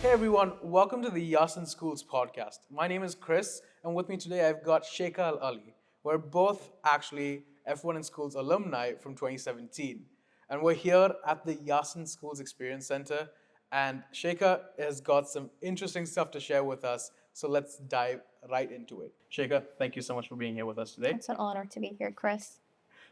Hey everyone, welcome to the Yasin Schools podcast. My name is Chris, and with me today I've got Sheikha Al Ali. We're both actually F1 in Schools alumni from 2017, and we're here at the Yasin Schools Experience Center. And Sheikha has got some interesting stuff to share with us, so let's dive right into it. Sheikha, thank you so much for being here with us today. It's an honor to be here, Chris.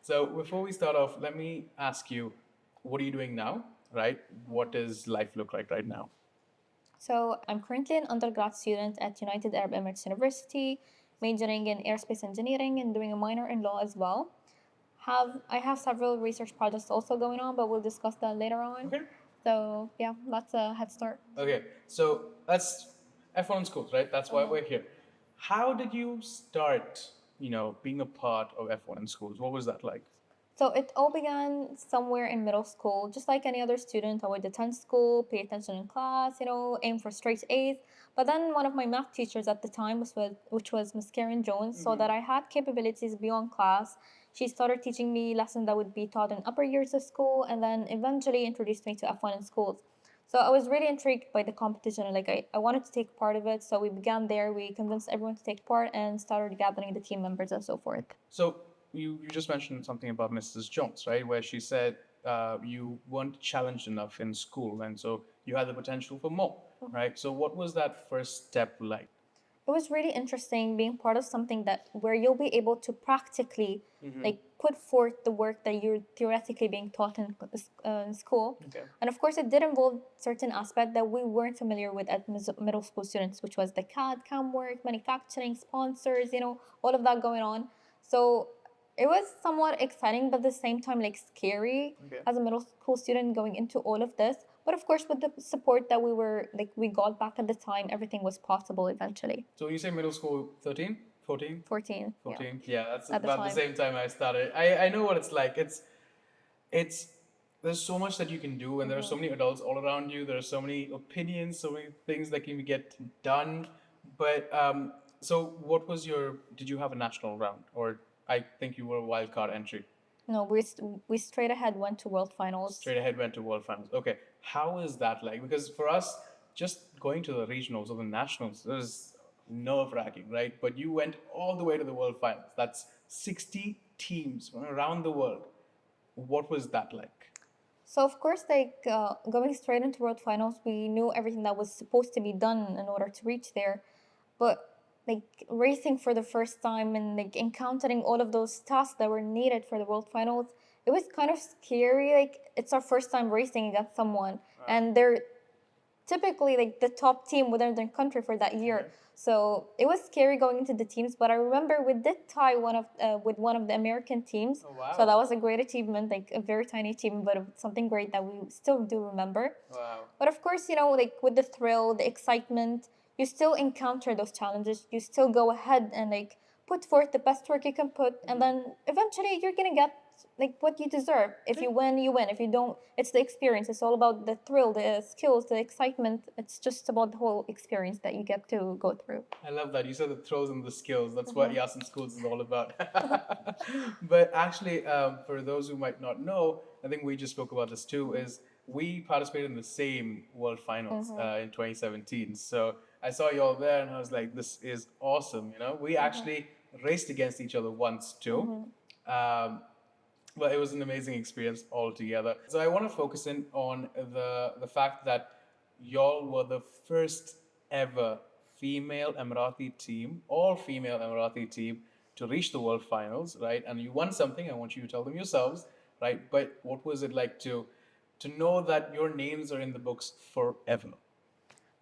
So before we start off, let me ask you, what are you doing now? Right? What does life look like right now? So, I'm currently an undergrad student at United Arab Emirates University, majoring in aerospace engineering and doing a minor in law as well. I have several research projects also going on, but we'll discuss that later on. Okay. So, yeah, that's a head start. Okay, so that's F1 schools, right? That's why we're here. How did you start, being a part of F1 in schools? What was that like? So it all began somewhere in middle school. Just like any other student, I would attend school, pay attention in class, aim for straight A's. But then one of my math teachers at the time, which was Miss Karen Jones, saw that I had capabilities beyond class. She started teaching me lessons that would be taught in upper years of school, and then eventually introduced me to F1 in schools. So I was really intrigued by the competition, and I wanted to take part of it. So we began there. We convinced everyone to take part and started gathering the team members and so forth. So you just mentioned something about Mrs. Jones, right? Where she said you weren't challenged enough in school, and so you had the potential for more, right? So what was that first step like? It was really interesting being part of something that where you'll be able to practically like put forth the work that you're theoretically being taught in school. Okay. And of course, it did involve certain aspects that we weren't familiar with at middle school students, which was the CAD, CAM work, manufacturing, sponsors, all of that going on. So it was somewhat exciting, but at the same time, like scary Okay. as a middle school student going into all of this. But of course, with the support that we got back at the time, everything was possible eventually. So you say middle school 13, 14? 14. 14. Yeah, that's At the about the time. same time I started. I know what it's like. It's there's so much that you can do, and there are so many adults all around you. There are so many opinions, so many things that can get done. But so what was your? Did you have a national round, or I think you were a wild card entry? No, we straight ahead went to World Finals. Straight ahead went to World Finals. Okay, how is that like? Because for us, just going to the regionals or the nationals is nerve wracking, right? But you went all the way to the World Finals. That's 60 teams from around the world. What was that like? So of course, going straight into World Finals, we knew everything that was supposed to be done in order to reach there, but like racing for the first time and like encountering all of those tasks that were needed for the World Finals, it was kind of scary. Like it's our first time racing against someone, and they're typically like the top team within their country for that year. So it was scary going into the teams, but I remember we did tie with one of the American teams. Oh, wow. So that was a great achievement, like a very tiny achievement, but something great that we still do remember. Wow. But of course, like with the thrill, the excitement, you still encounter those challenges. You still go ahead and like put forth the best work you can put, and then eventually you're gonna get like what you deserve. If you win, you win. If you don't, it's the experience. It's all about the thrill, the skills, the excitement. It's just about the whole experience that you get to go through. I love that. You said the throws and the skills. That's what Yasin Schools is all about. But actually, for those who might not know, I think we just spoke about this too, is we participated in the same World Finals in 2017. So I saw you all there and I was like, this is awesome. We actually raced against each other once too. But it was an amazing experience altogether. So I want to focus in on the fact that y'all were the first ever female Emirati team, all female Emirati team, to reach the World Finals, right? And you won something. I want you to tell them yourselves, right? But what was it like to know that your names are in the books forever?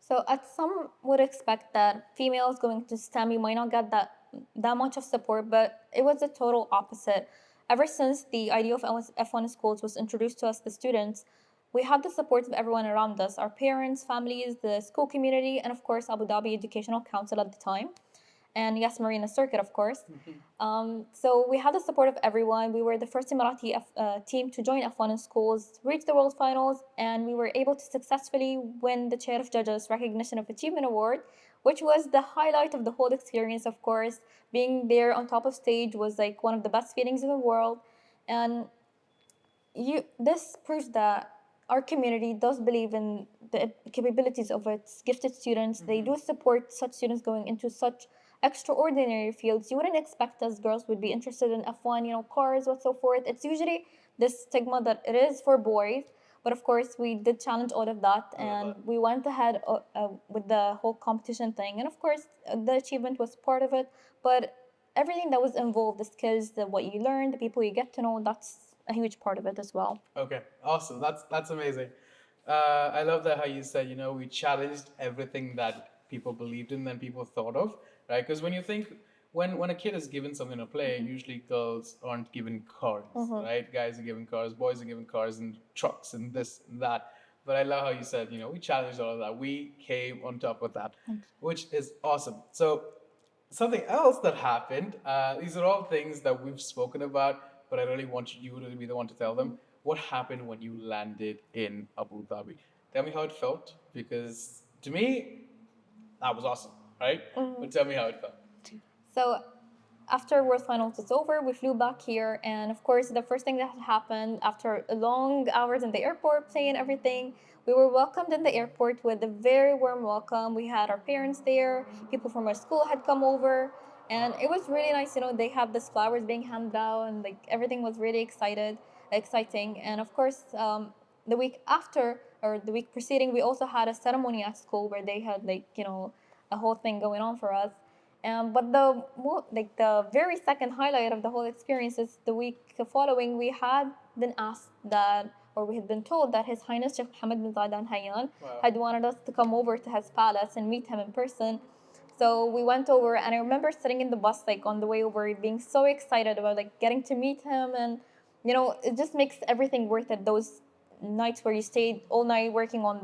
So, at some would expect that females going to STEM, you might not get that much of support, but it was the total opposite. Ever since the idea of F1 schools was introduced to us, the students, we had the support of everyone around us, our parents, families, the school community, and of course, Abu Dhabi Educational Council at the time. And yes, Marina Circuit, of course. So we had the support of everyone. We were the first Emirati team to join F1 in schools, reach the World Finals, and we were able to successfully win the Chair of Judges Recognition of Achievement Award, which was the highlight of the whole experience, of course. Being there on top of stage was like one of the best feelings in the world. And this proves that our community does believe in the capabilities of its gifted students. They do support such students going into such extraordinary fields. You wouldn't expect us girls would be interested in F1, cars, what so forth. It's usually this stigma that it is for boys. But of course, we did challenge all of that, and we went ahead with the whole competition thing. And of course, the achievement was part of it. But everything that was involved, the skills, what you learn, the people you get to know, that's a huge part of it as well. Okay, awesome. That's amazing. I love that how you said, we challenged everything that people believed in and people thought of, right? Because when you think, when a kid is given something to play, usually girls aren't given cars, right? Guys are given cars, boys are given cars and trucks and this and that. But I love how you said, we challenged all of that. We came on top of that, which is awesome. So something else that happened, these are all things that we've spoken about, but I really want you to be the one to tell them. What happened when you landed in Abu Dhabi? Tell me how it felt, because to me, that was awesome, right? But tell me how it felt. So after World Finals was over, we flew back here, and of course, the first thing that happened after long hours in the airport, playing everything, we were welcomed in the airport with a very warm welcome. We had our parents there, people from our school had come over, and it was really nice. They have these flowers being handed out, and like everything was really exciting. And of course, the week after or the week preceding, we also had a ceremony at school where they had a whole thing going on for us. But the very second highlight of the whole experience is the week following. We had been asked that, or we had been told that His Highness Sheikh Mohammed bin Zayed Al Nahyan had wanted us to come over to his palace and meet him in person. So we went over, and I remember sitting in the bus on the way over, being so excited about getting to meet him, and it just makes everything worth it. Those nights where you stayed all night working on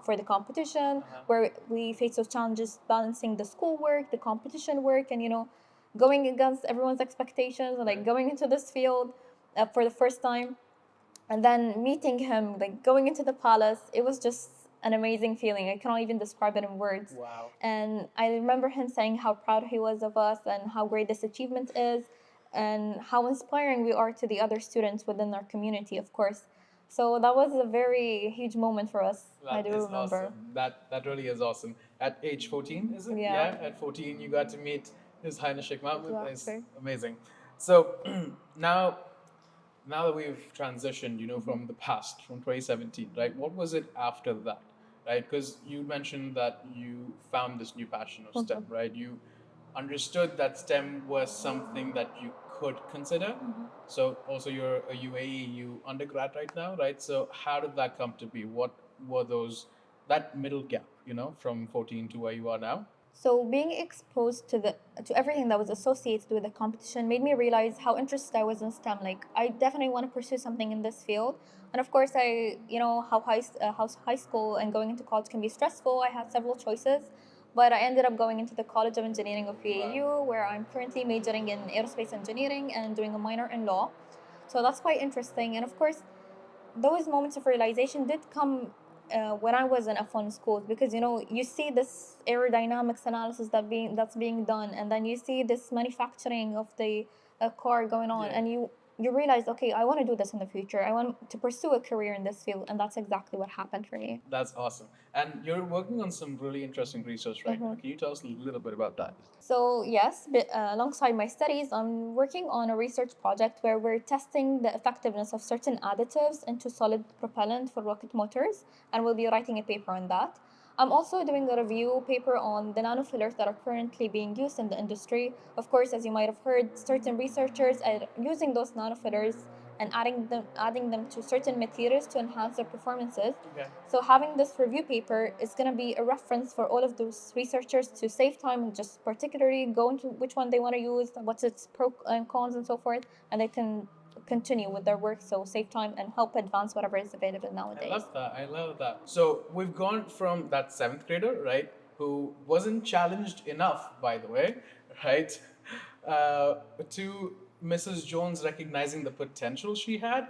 for the competition, where we faced those challenges balancing the schoolwork, the competition work, and going against everyone's expectations, and going into this field for the first time, and then meeting him, going into the palace. It was just an amazing feeling. I cannot even describe it in words. Wow. And I remember him saying how proud he was of us and how great this achievement is, and how inspiring we are to the other students within our community, of course. So that was a very huge moment for us. I do remember. Awesome. That really is awesome. At age 14, is it? Yeah. At 14, you got to meet His Highness Sheikh Mohammed. It's Exactly. amazing. So now that we've transitioned, from the past, from 2017, right? What was it after that, right? Because you mentioned that you found this new passion of STEM, right? You understood that STEM was something that you could consider. So also you're a UAE undergrad right now, right? So how did that come to be? What were that middle gap, from 14 to where you are now? So being exposed to everything that was associated with the competition made me realize how interested I was in STEM. I definitely want to pursue something in this field. And of course, how high school and going into college can be stressful. I had several choices, but I ended up going into the College of Engineering of UAU, where I'm currently majoring in aerospace engineering and doing a minor in law. So that's quite interesting. And of course, those moments of realization did come when I was in F1 schools, because you see this aerodynamics analysis that's being done, and then you see this manufacturing of the car going on, and you realize, okay, I want to do this in the future. I want to pursue a career in this field, and that's exactly what happened for me. That's awesome. And you're working on some really interesting research right now. Can you tell us a little bit about that? So yes, alongside my studies, I'm working on a research project where we're testing the effectiveness of certain additives into solid propellant for rocket motors, and we'll be writing a paper on that. I'm also doing a review paper on the nanofillers that are currently being used in the industry. Of course, as you might have heard, certain researchers are using those nanofillers and adding them to certain materials to enhance their performances. Okay. So having this review paper is going to be a reference for all of those researchers to save time and just particularly go into which one they want to use, what's its pros and cons and so forth, and they can continue with their work, so save time and help advance whatever is available nowadays. I love that. So we've gone from that 7th grader, right, who wasn't challenged enough, by the way, right, to Mrs. Jones recognizing the potential she had,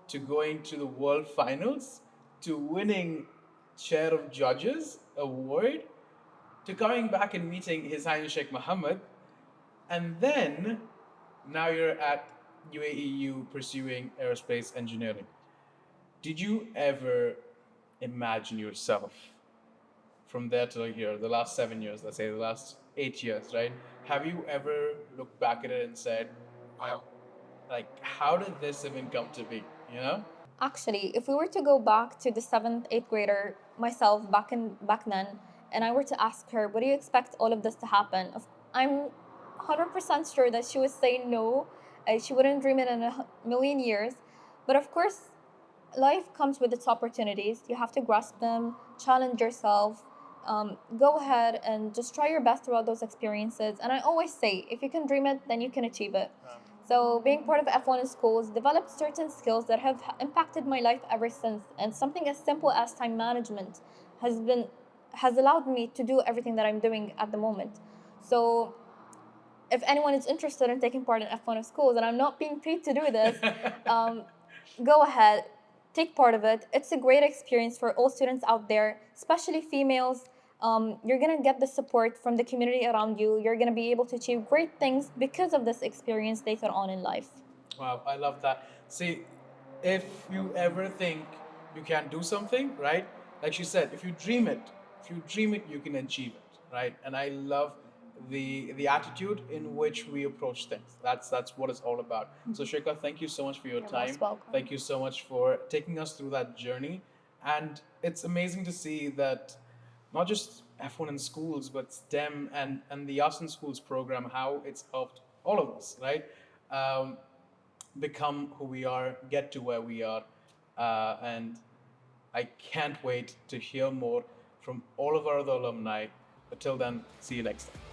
to going to the World Finals, to winning Chair of Judges award, to coming back and meeting His Highness Sheikh Mohammed, and then now you're at UAEU pursuing aerospace engineering. Did you ever imagine yourself from there till here, the last 7 years, let's say the last 8 years, right? Have you ever looked back at it and said, wow, like, how did this even come to be? You know? Actually, if we were to go back to the seventh, eighth grader myself back then, and I were to ask her, "What do you expect all of this to happen?" I'm 100% sure that she would say no. She wouldn't dream it in a million years. But of course, life comes with its opportunities. You have to grasp them, challenge yourself, go ahead and just try your best throughout those experiences. And I always say, if you can dream it, then you can achieve it. So being part of F1 in schools developed certain skills that have impacted my life ever since. And something as simple as time management has allowed me to do everything that I'm doing at the moment. So if anyone is interested in taking part in F1 in schools, and I'm not being paid to do this, go ahead, take part of it. It's a great experience for all students out there, especially females. You're gonna get the support from the community around you. You're gonna be able to achieve great things because of this experience later on in life. Wow, I love that. See, if you ever think you can do something, right? Like she said, if you dream it, you can achieve it, right? And I love the attitude in which we approach things. That's what it's all about. So Shrekha, thank you so much for your You're time. most welcome. Thank you so much for taking us through that journey. And it's amazing to see that not just F1 in schools, but STEM and the Yasin Schools program, how it's helped all of us, right? Become who we are, get to where we are. And I can't wait to hear more from all of our other alumni. But till then, see you next time.